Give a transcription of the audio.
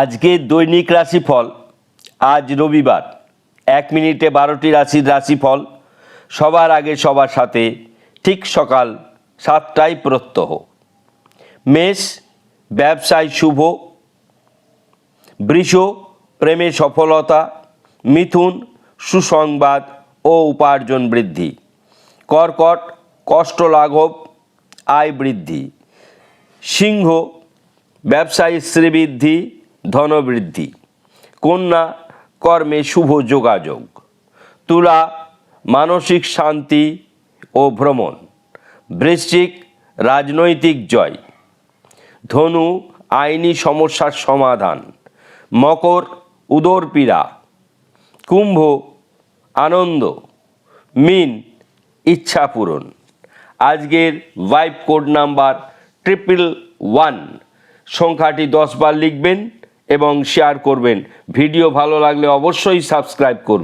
আজকে দৈনিক রাশিফল। আজ রবিবার 1 মিনিটে 12টি রাশির রাশিফল। সবার আগে সবার সাথে ঠিক সকাল 7টায় প্রত্যহ। মেষ, ব্যবসায় শুভ। বৃষ, প্রেমে সফলতা। মিথুন, সুসংবাদ ও উপার্জন বৃদ্ধি। কর্কট, কষ্ট লাঘব, আয় বৃদ্ধি। সিংহ, ব্যবসায় শ্রীবৃদ্ধি, ধনবৃদ্ধি। কন্যা, কর্মে শুভ যোগাযোগ। তুলা, মানসিক শান্তি ও ভ্রমণ। বৃশ্চিক, রাজনৈতিক জয়। ধনু, আইনি সমস্যার সমাধান। মকর, উদরপীড়া। কুম্ভ, আনন্দ। মীন, ইচ্ছা পূরণ। আজকের ভাইব কোড নাম্বার 111। সংখ্যাটি 10 বার লিখবেন এবং শেয়ার করবেন। ভিডিও ভালো লাগলে অবশ্যই সাবস্ক্রাইব করবেন।